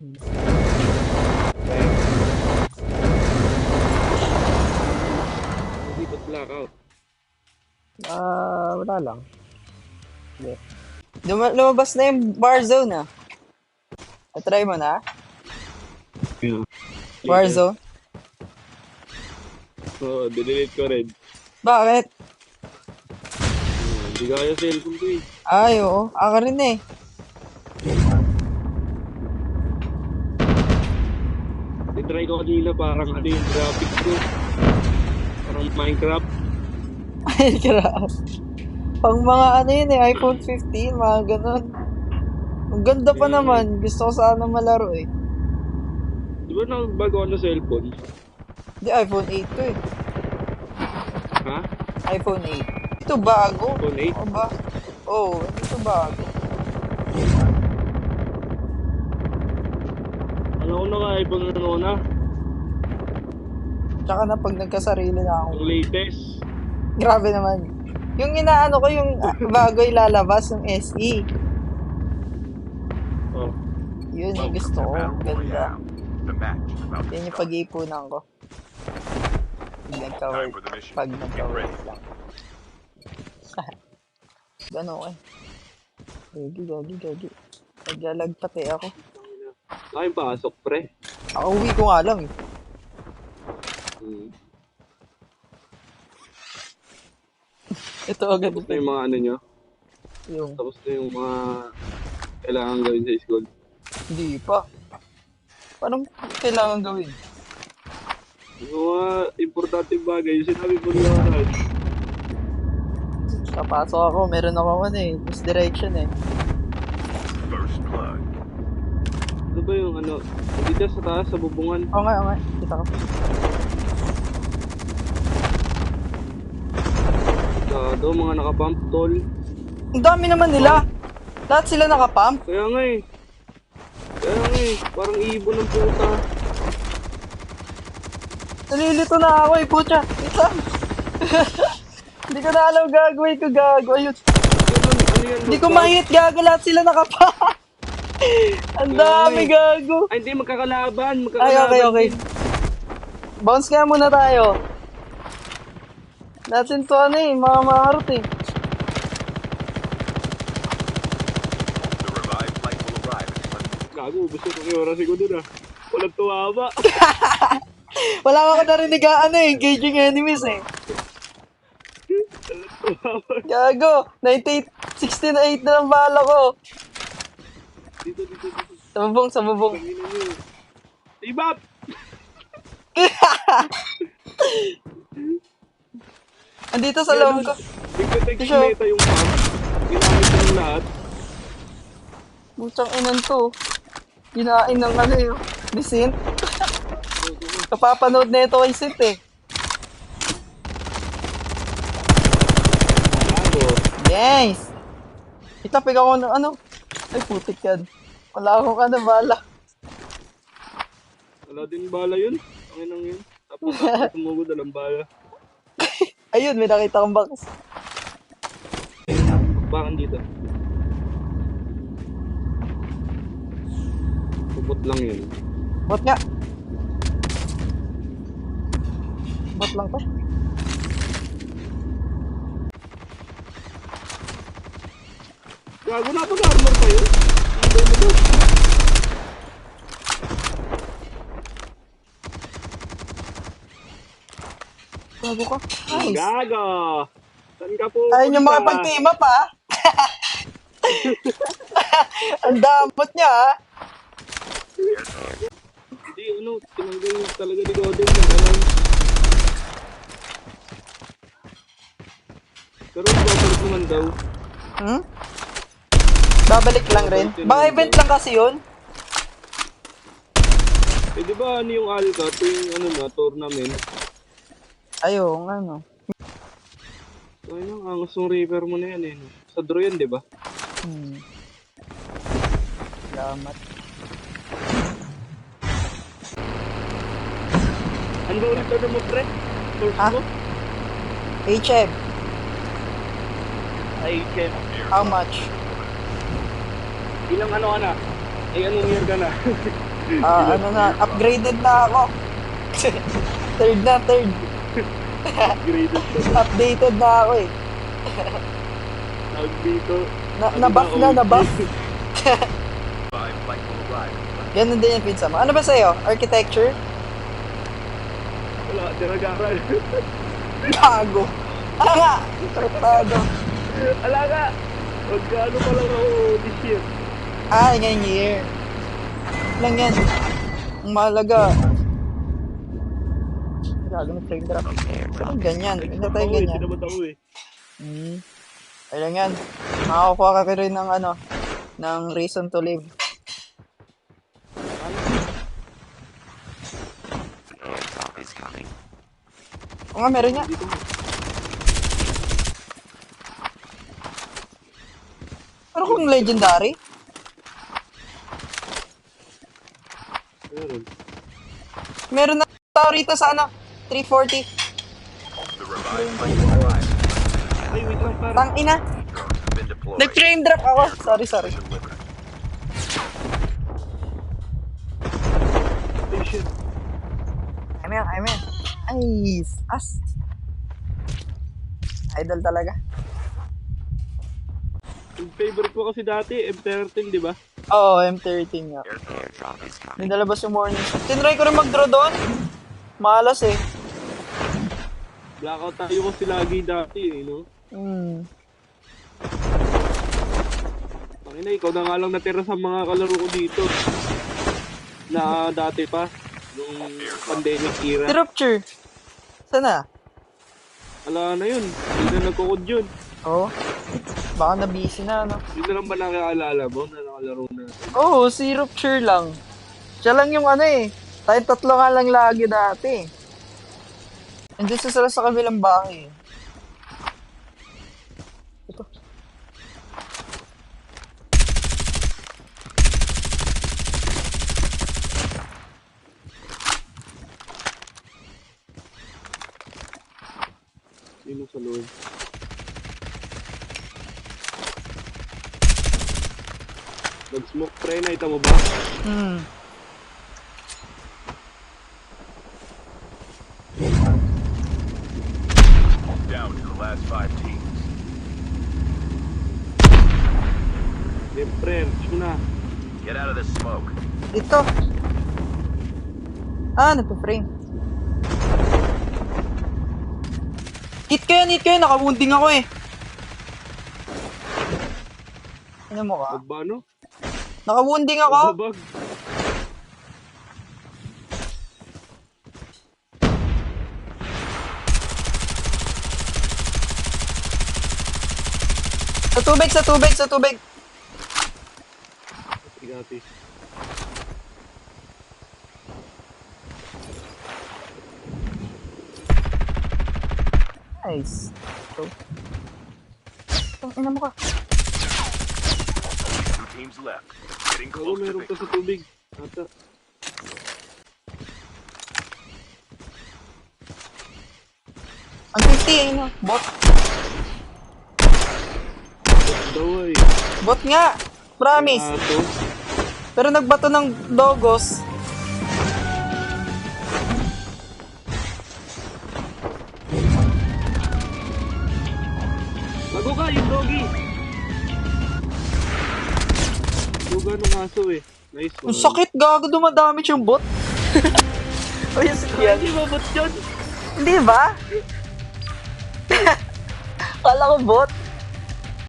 Hindi ba't blackout? Wala lang. Hindi. Lumabas na yung Warzone ah. Try mo na? Yeah. Warzone? Oo, dinelete ko rin. Bakit? Hindi kaya cellphone ko eh. Ay, oo. Ako rin eh. Try ko kanina parang ano yung graphics ko. Parang Minecraft. Ay, grabe. Pang mga ano yun eh, iPhone 15, mga ganun. Ang ganda pa Kaya nga naman. Gusto ko sana malaro eh. Di ba nagbago ako ng cellphone? Di, iPhone 8 to eh. Ha? iPhone 8. Ito bago. iPhone 8? O ba? Oo, ito bago. Ano ko na nga iPhone na. Tsaka na pag nagkasarili na ako. Ang latest. Grabe naman. Yung inaano ko, yung bago ilalabas, yung SE. Oh. Yun yung gusto ko. Ganda. Yan yung pag-iipunan ko. Pag nagka-work lang. Gano'n eh. Gagi. Naglalag pati ako. Aking pasok, pre. Ako uwi ko nga lang eh. Ito agad. Tapos na yung mga ano nyo. Yung, Tapos na yung mga kailangan gawin sa school. hindi pa. Parang kailangan gawin? Yung mga importanteng bagay, yung sinabi mo na Kapasok ako, meron ako ano eh. Misdirection eh. ano ba yung ano? Dito sa taas, sa bubungan. Oo nga. Kita ko. Doon mga nakapump tol. Ang dami naman nila. Lahat sila nakapump. Kaya nga eh. Parang ibon ng puta. Nalilito na ako eh, putya. Wait lang. Hindi ko na alam gagawin ko gago. Ayun. Ano yan? Hindi ko mahit gago. Lahat sila nakapump. Ang dami gago. Ay, hindi. Magkakalaban. Ay, okay. Bounce kaya muna tayo. Natin to ano eh, mga maharot eh. Gago, gusto ko kayo oras ko dun ah. Walang tuwaba. Wala ka narinig ano eh, engaging enemies eh. Gago, 98, 16-8 na ang bala ko. Dito. Sa bubong. Ibap! Andito sa loob ko. Nagkatag-meta yung pump. Ginamit ko ng lahat. Butang inan to. Ginain ng ano yun. Disint. Kapapanood na ito kay Sint eh. Gago. Yes! Itapig ako ng ano. Ay putik yan. Wala akong ano bala. Wala din bala yun. Ang inang yun. Tapos tumugod na lang bala. Ayun, may nakita kong box. Bakit dito? Pupot lang yun. Bot nga. Bot lang to. Gago na pag-armor pa yun. Ibay mo doon. Bago ka. Nice. Gago! Saan ka po? Ayun yung mga pag-team up ah. Ang damot niya ah. Hindi, ano, tinanggal talaga ni Godin yung kanan. Pero babalik naman daw. Babalik lang rin. Baka event lang kasi yun. Eh di ba ano yung Alca? Ito yung ano na, tournament. Ayun, ano. Ayun, angas yung river mo na yan eh. No? Sa draw yan, di ba? Salamat. Ano ba ulit ano mo, pre? Source Ah? mo? HM, Ay, Ken. how much? Ilang ano ka na? Ay, anong year ka na? Ano na, upgraded na ako. Third na, third. Graded na. Updated na ako eh. Tawag dito. Na-buff na, na-buff. Ganun din yung pizza mo. Ano ba sa'yo? Architecture? Wala, diragaran. Gago. Ano nga? Tratado. Ala ka! Magkano pa lang ako this year? Ngayong year. Lang yan. Ang mahalaga. Gago na frame drop. Parang ganyan. Hindi tayo Hindi ganyan. naman ako eh. Ayun yan. Makakukuha ka rin ng ng reason to live. Oo nga, meron nga. Dito mo. Pero kung legendary, Meron. meron na tao rito sa 340. Ay, wait lang pare. Tang ina. Nag-frame drop ako. Sorry. Ay, shit. I'm in. Ay, as. Idol talaga. Yung favorite ko kasi dati, M13, di ba? Oo, M13 nga. May nalabas yung morning. Tinry ko rin mag-draw doon. Malas eh. Blackout tayo kasi lagi dati eh, no? Pakina, ikaw na nga lang natira sa mga kalaro ko dito. Na dati pa, nung pandemic era. Si Rupture. Sana? Ala na yun, hindi na nagkukod yun. Oo. Baka na-busy na, no? Yun na lang ba nakakaalala mo na nakalaro na? Oo, si Rupture lang. Siya lang yung tayo tatlo nga lang lagi dati. Andiyan sila sa kabilang bahay. Ito. Sino sa loob? Nag-smoke pre, nakita mo ba? Down to the last 5 teams. Siyempre, reach mo na. Get out of this smoke. Ito. Nagpa-frame. Hit ko yan. Nakawunding ako eh. Ano mo ka? Ba ano? Nakawunding ako. Babag. Sa tubig. Tigati. Nice. Ina mo ka. 2 teams left. Getting Oo, close to meron pa victory. sa tubig. Ata. Ang 50, bot. Daw ay. Bot nga. Promise. Ato. Pero nagbato ng dogos. Lago ka, yung doggy. Luga ng aso eh. Nice one. Ang sakit, gago, dumadamage yung bot. O yung Kaya hindi mabot yun. Hindi ba? Kala ko bot.